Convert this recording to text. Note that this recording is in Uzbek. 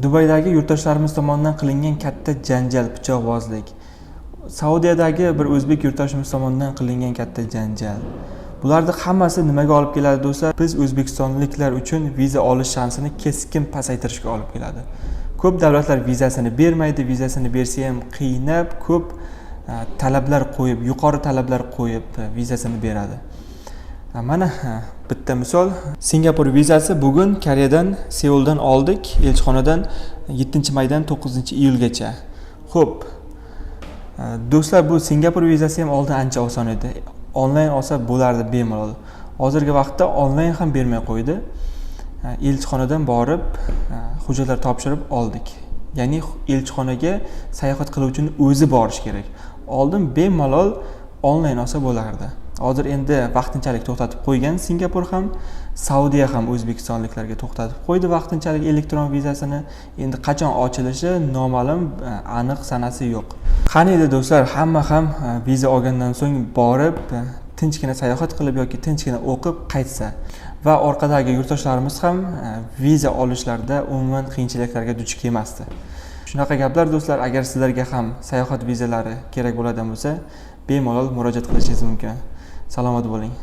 Dubaydagi yurtdoshlarimiz tomonidan qilingan katta janjal, pichoqbozlik. Saudiyadagi bir o'zbek yurtdoshimiz tomonidan qilingan katta janjal. Bularning hammasi nimaga olib keladi do'stlar? Biz o'zbekistonliklar uchun viza olish shansini keskin pasaytirishga olib keladi. Ko'p davlatlar vizasini bermaydi, vizasini bersa ham qiynab, ko'p talablar qo'yib, yuqori talablar qo'yib vizasini beradi. Mana bitta misol, Singapur vizasi bugun Koreyadan, Seuldan oldik, elchixonadan 7-maydan 9-iyulgacha. Xo'p. Do'stlar, bu Singapur vizasi ham oldin ancha oson edi. Onlayn olsa bo'lardi bemalol. Hozirgi vaqtda onlayn ham bermay qo'ydi. Elchixonadan borib, hujjatlar topshirib oldik. Ya'ni elchixonaga sayohat qiluvchining o'zi borish kerak. Oldin bemalol onlayn olsa bo'lardi. Hozir endi vaqtinchalik to'xtatib qo'ygan Singapur ham, Saudiya ham o'zbekistonliklarga to'xtatib qo'ydi vaqtinchalik elektron vizasini. Endi qachon ochilishi noma'lum, aniq sanasi yo'q. Qani edi do'stlar, hamma ham viza olgandan so'ng borib, tinchgina sayohat qilib yoki tinchgina o'qib qaytsa va orqadagi yurtdoshlarimiz ham viza olishlarda umuman qiyinchiliklarga duch kelmasdi. Shunaqa gaplar do'stlar, agar sizlarga ham sayohat vizalari kerak bo'ladigan bo'lsa, bemalol murojaat qilishingiz mumkin. Salomat bo'ling.